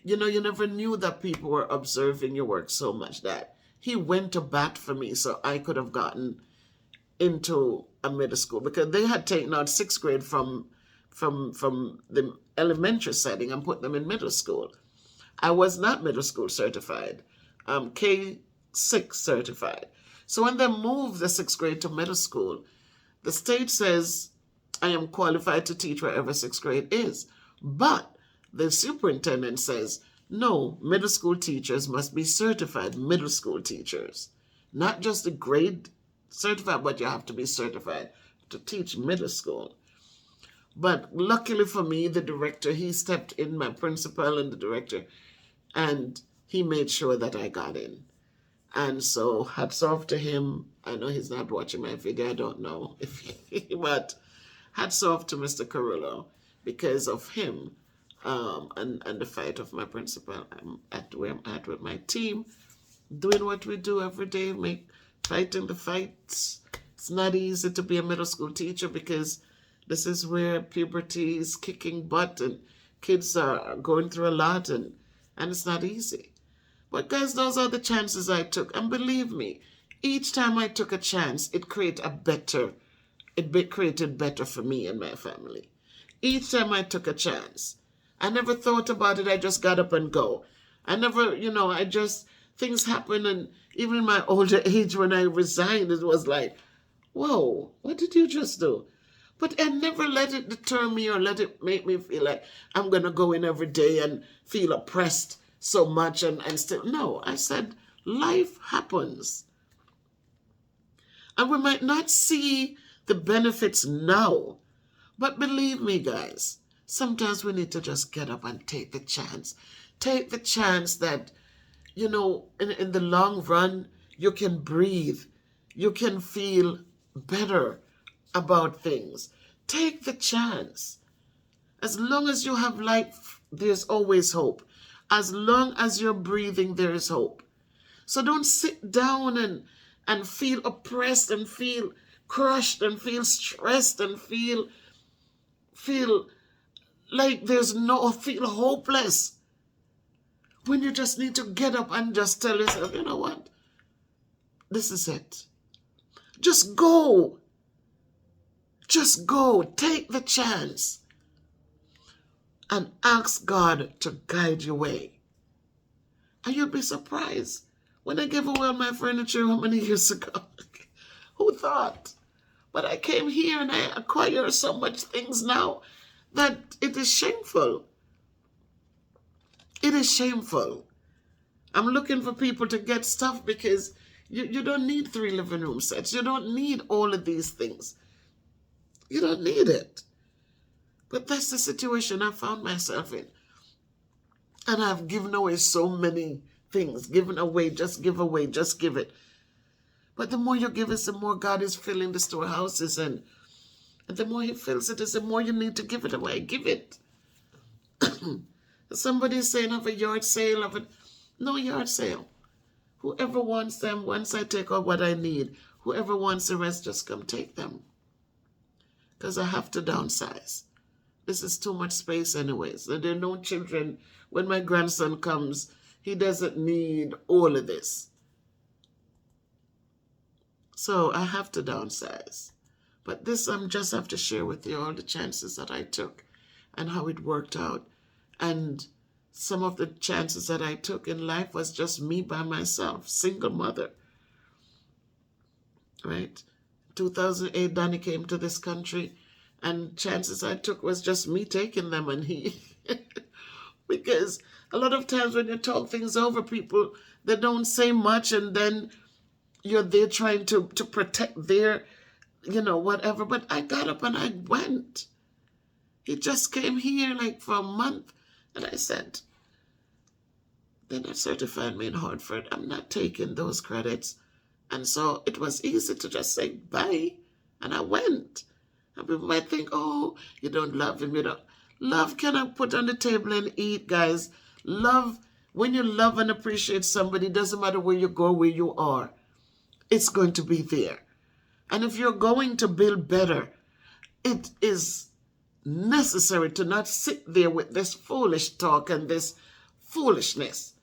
You know, you never knew that people were observing your work so much that he went to bat for me so I could have gotten into a middle school, because they had taken out sixth grade from the elementary setting and put them in middle school. I was not middle school certified. K6 certified. So when they moved the sixth grade to middle school, the state says I am qualified to teach wherever sixth grade is. But the superintendent says, no, middle school teachers must be certified middle school teachers. Not just a grade certified, but you have to be certified to teach middle school. But luckily for me, the director, he stepped in, my principal and the director, and he made sure that I got in. And so hats off to him. I know he's not watching my video. I don't know if but hats off to Mr. Carrillo, because of him and the fight of my principal. I'm at where I'm at with my team, doing what we do every day, fighting the fights. It's not easy to be a middle school teacher, because this is where puberty is kicking butt and kids are going through a lot, and it's not easy. But guys, those are the chances I took. And believe me, each time I took a chance, it created better for me and my family. Each time I took a chance. I never thought about it. I just got up and go. I never, things happen. And even in my older age, when I resigned, it was like, whoa, what did you just do? But I never let it deter me or let it make me feel like I'm going to go in every day and feel oppressed so much and still. No, I said, life happens. And we might not see the benefits now, but believe me, guys, sometimes we need to just get up and take the chance. Take the chance that, in the long run, you can breathe. You can feel better about things. Take the chance. As long as you have life, there's always hope. As long as you're breathing, there is hope. So don't sit down and feel oppressed and feel crushed and feel stressed and feel like feel hopeless, when you just need to get up and just tell yourself, you know what? This is it. Just go. Just go. Take the chance. And ask God to guide your way. And you'll be surprised. When I gave away all my furniture how many years ago? Who thought? But I came here and I acquire so much things now that it is shameful. It is shameful. I'm looking for people to get stuff, because you don't need 3 living room sets. You don't need all of these things. You don't need it. But that's the situation I found myself in. And I've given away so many things. Given away, just give it. But the more you give us, the more God is filling the storehouses. And the more he fills it, is the more you need to give it away. Give it. Somebody is saying, have a yard sale. No yard sale. Whoever wants them, once I take out what I need, whoever wants the rest, just come take them. Because I have to downsize. This is too much space anyways. There are no children. When my grandson comes, he doesn't need all of this. So I have to downsize. But this I just have to share with you all the chances that I took and how it worked out. And some of the chances that I took in life was just me by myself, single mother. Right? 2008, Danny came to this country, and chances I took was just me taking them, and he, because a lot of times when you talk things over, people, they don't say much, and then you're there trying to protect their, whatever. But I got up and I went. He just came here like for a month, and I said, they're not certifying me in Hartford. I'm not taking those credits. And so it was easy to just say bye. And I went. And people might think, oh, you don't love him. You don't. Love cannot put on the table and eat, guys. Love, when you love and appreciate somebody, doesn't matter where you go, where you are, it's going to be there. And if you're going to build better, it is necessary to not sit there with this foolish talk and this foolishness.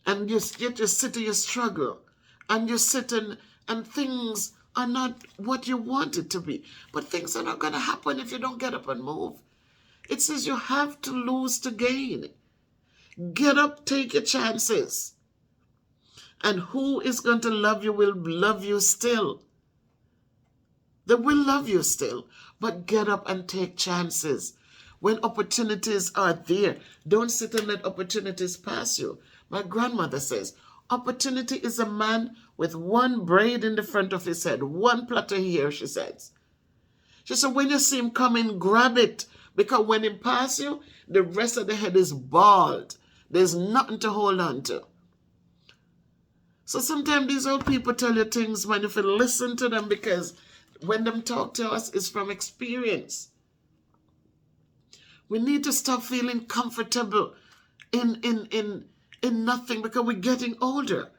And you just sit and you struggle. And you sit and things are not what you want it to be. But things are not going to happen if you don't get up and move. It says you have to lose to gain. Get up, take your chances. And who is going to love you will love you still. They will love you still. But get up and take chances. When opportunities are there, don't sit and let opportunities pass you. My grandmother says, opportunity is a man with one braid in the front of his head, one plait of hair, she says. She said, when you see him coming, grab it. Because when he pass you, the rest of the head is bald. There's nothing to hold on to. So sometimes these old people tell you things, man, if you listen to them, because when them talk to us, it's from experience. We need to stop feeling comfortable in nothing because we're getting older.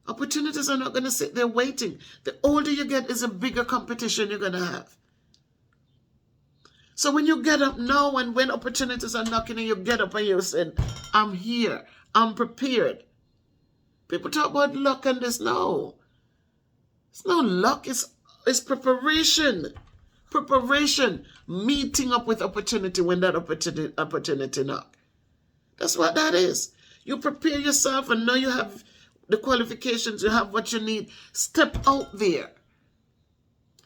Opportunities are not going to sit there waiting. The older you get is a bigger competition you're going to have. So when you get up now and when opportunities are knocking and you get up and you're saying, I'm here, I'm prepared. People talk about luck and this. No. It's no luck, it's preparation. Preparation, meeting up with opportunity when that opportunity knock. That's what that is. You prepare yourself and know you have the qualifications, you have what you need. Step out there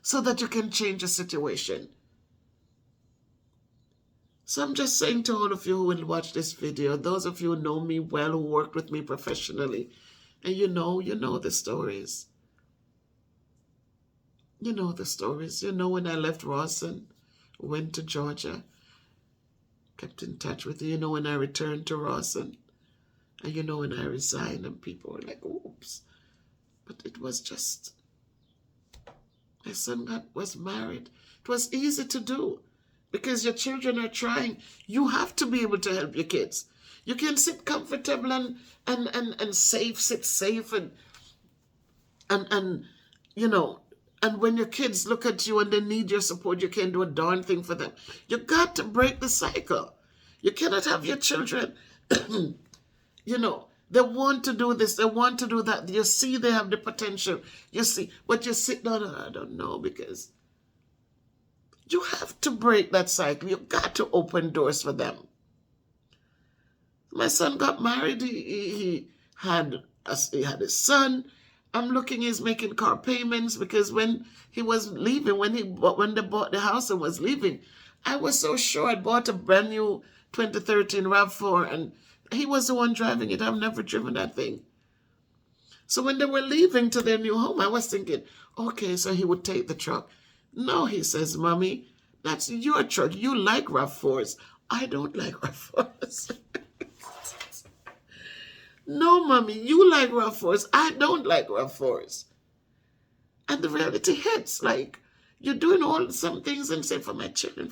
so that you can change a situation. So I'm just saying to all of you who will watch this video, those of you who know me well, who worked with me professionally, and you know the stories. You know the stories. You know when I left Rawson, went to Georgia, kept in touch with you. You know when I returned to Rawson, and you know when I resigned, and people were like, oops. But it was just, my son was married. It was easy to do because your children are trying. You have to be able to help your kids. You can sit comfortable and safe, sit safe and you know, and when your kids look at you and they need your support, you can't do a darn thing for them. You got to break the cycle. You cannot have your children, you know, they want to do this, they want to do that. You see they have the potential. You see, but you sit down and I don't know, because you have to break that cycle. You got to open doors for them. My son got married. He had his son. I'm looking, he's making car payments because when he was leaving, when they bought the house and was leaving, I was so sure I bought a brand new 2013 RAV4 and he was the one driving it. I've never driven that thing. So when they were leaving to their new home, I was thinking, okay, so he would take the truck. No, he says, Mommy, that's your truck. You like RAV4s. I don't like RAV4s. No, Mommy, you like RAV4s. I don't like RAV4s. And the reality hits, like, you're doing all some things and say for my children,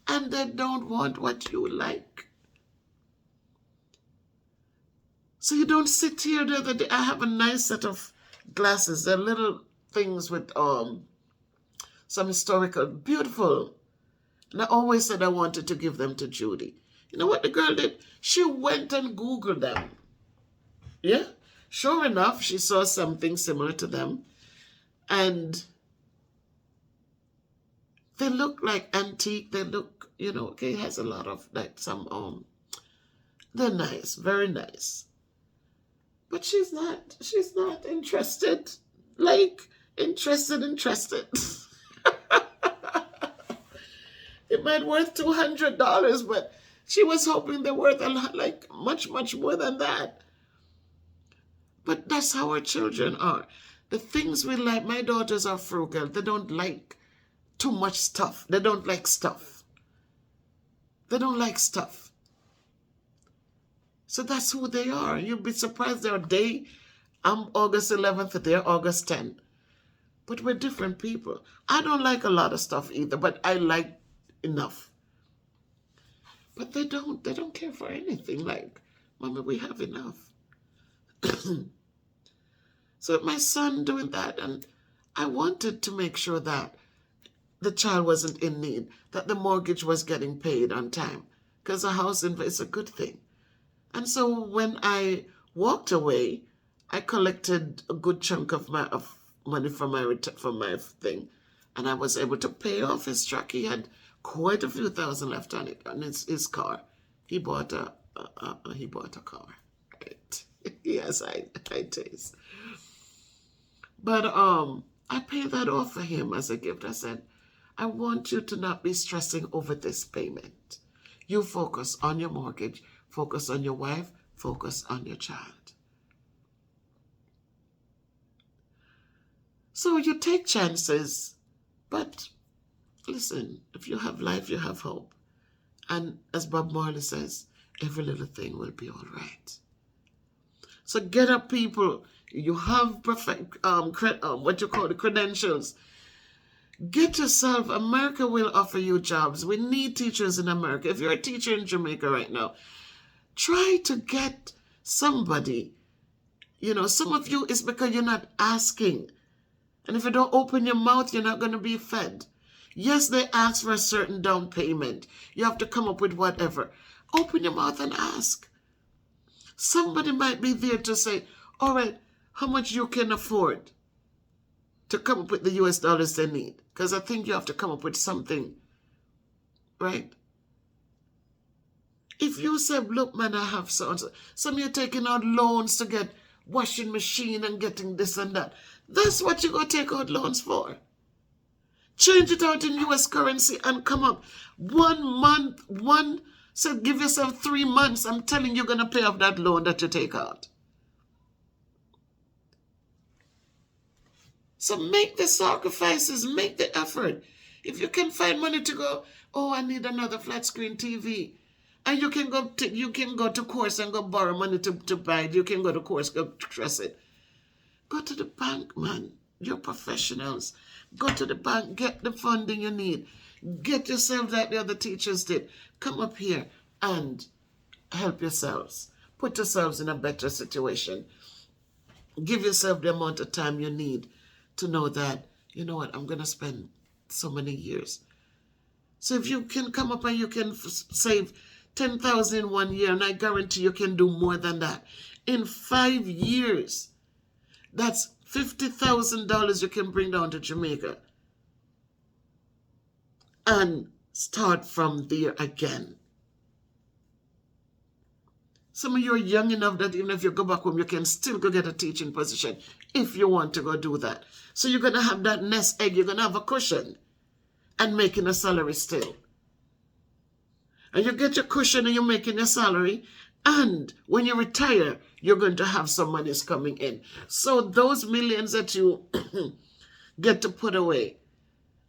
and they don't want what you like. So you don't sit here the other day. I have a nice set of glasses. They're little things with some historical, beautiful. And I always said I wanted to give them to Judy. You know what the girl did? She went and Googled them. Yeah, sure enough, she saw something similar to them. And they look like antique. They look, you know, okay, it has a lot of, like, some, they're nice, very nice. But she's not interested. Like, interested. It might worth $200, but she was hoping they're worth a lot, like, much more than that. But that's how our children are. The things we like, my daughters are frugal. They don't like too much stuff. They don't like stuff. They don't like stuff. So that's who they are. You'll be surprised their day. I'm August 11th, they're August 10th. But we're different people. I don't like a lot of stuff either, but I like enough. But they don't care for anything. Like, Mommy, we have enough. So my son doing that, and I wanted to make sure that the child wasn't in need, that the mortgage was getting paid on time, because a house is a good thing. And so when I walked away, I collected a good chunk of money from my thing, and I was able to pay off his truck. He had quite a few thousand left on it, and his car. He bought he bought a car. Right? Yes, I taste. But I paid that off for him as a gift. I said, I want you to not be stressing over this payment. You focus on your mortgage, focus on your wife, focus on your child. So you take chances, but listen, if you have life, you have hope. And as Bob Marley says, every little thing will be all right. So get up, people. You have what you call the credentials. Get yourself. America will offer you jobs. We need teachers in America. If you're a teacher in Jamaica right now, try to get somebody. You know, some of you, it's because you're not asking. And if you don't open your mouth, you're not going to be fed. Yes, they ask for a certain down payment. You have to come up with whatever. Open your mouth and ask. Somebody might be there to say, all right, how much you can afford to come up with the US dollars they need. Because I think you have to come up with something, right? If you say, look, man, I have so and so. Some of you are taking out loans to get washing machine and getting this and that. That's what you're going to take out loans for. Change it out in US currency and come up. 1 month, so give yourself 3 months. I'm telling you, you're going to pay off that loan that you take out. So make the sacrifices, make the effort. If you can find money to go, oh, I need another flat screen TV. And you can go to course and go borrow money to buy it. You can go to course, go trust it. Go to the bank, man. You're professionals. Go to the bank, get the funding you need. Get yourself like the other teachers did. Come up here and help yourselves. Put yourselves in a better situation. Give yourself the amount of time you need to know that, you know what, I'm going to spend so many years. So if you can come up and you can save 10,000 in 1 year, and I guarantee you can do more than that. In 5 years, that's $50,000 you can bring down to Jamaica and start from there again. Some of you are young enough that even if you go back home, you can still go get a teaching position if you want to go do that. So you're going to have that nest egg. You're going to have a cushion and making a salary still. And you get your cushion and you're making your salary. And when you retire, you're going to have some money coming in. So those millions that you get to put away,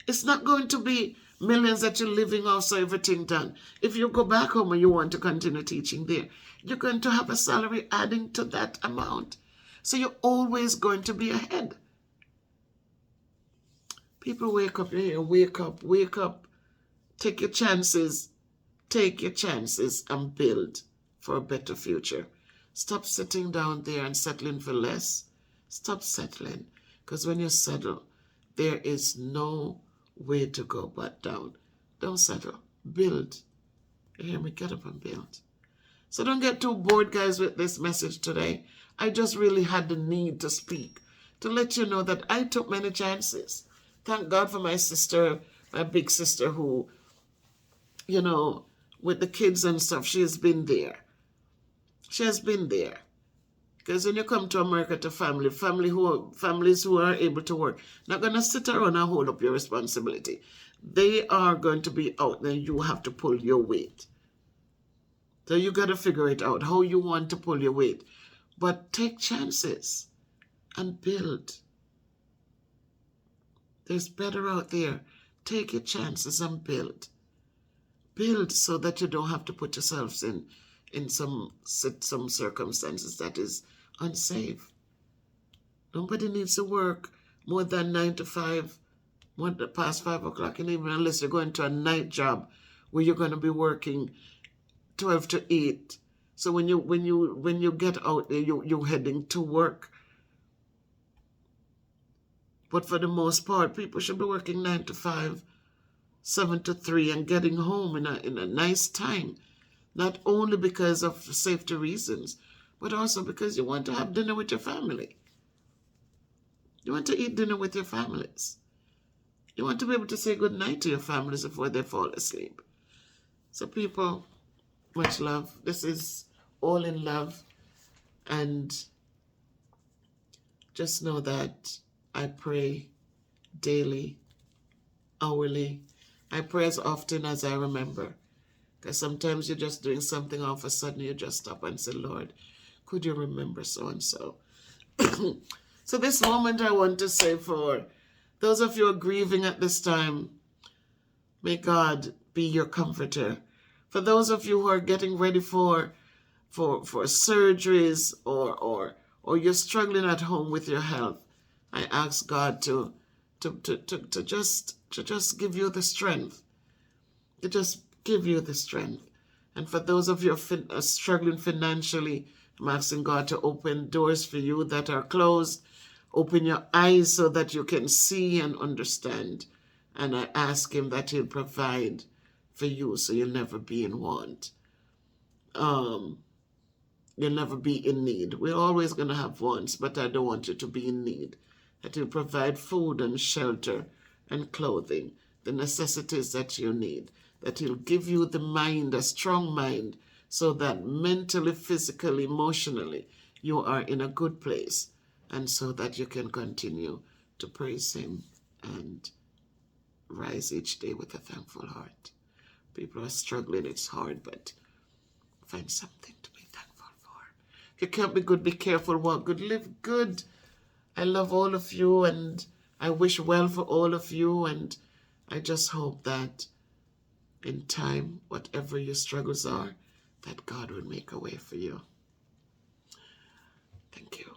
it's not going to be millions that you're living off, so everything done. If you go back home and you want to continue teaching there, you're going to have a salary adding to that amount. So you're always going to be ahead. People, wake up here, wake up. Take your chances and build for a better future. Stop sitting down there and settling for less. Stop settling, because when you settle, there is no way to go but down. Don't settle. Build. You hear me? Get up and build. So don't get too bored, guys, with this message today. I just really had the need to speak, to let you know that I took many chances. Thank God for my sister, my big sister, who, you know, with the kids and stuff, she has been there. She has been there. Because when you come to America to families who are able to work, not going to sit around and hold up your responsibility. They are going to be out there. You have to pull your weight. So you got to figure it out, how you want to pull your weight. But take chances and build. There's better out there. Take your chances and build. Build so that you don't have to put yourselves in some circumstances that is unsafe. Nobody needs to work more than 9 to 5, past 5 o'clock in the evening, unless you're going to a night job where you're going to be working 12 to 8. So when you get out there, you're heading to work. But for the most part, people should be working 9 to 5, 7 to 3, and getting home in a nice time. Not only because of safety reasons, but also because you want to have dinner with your family. You want to eat dinner with your families. You want to be able to say good night to your families before they fall asleep. So people, much love. This is all in love. And just know that I pray daily, hourly. I pray as often as I remember. Because sometimes you're just doing something, all of a sudden you just stop and say, Lord, could you remember so-and-so? So this moment I want to say for those of you who are grieving at this time, may God be your comforter. For those of you who are getting ready for surgeries or you're struggling at home with your health, I ask God to just give you the strength. To just give you the strength. And for those of you who are struggling financially, I'm asking God to open doors for you that are closed. Open your eyes so that you can see and understand. And I ask him that he'll provide for you so you'll never be in want. You'll never be in need. We're always going to have wants, but I don't want you to be in need. That he'll provide food and shelter and clothing, the necessities that you need. That he'll give you the mind, a strong mind, so that mentally, physically, emotionally, you are in a good place. And so that you can continue to praise him and rise each day with a thankful heart. People are struggling, it's hard, but find something to be thankful for. If you can't be good, be careful, walk good, live good. I love all of you, and I wish well for all of you, and I just hope that in time, whatever your struggles are, that God will make a way for you. Thank you.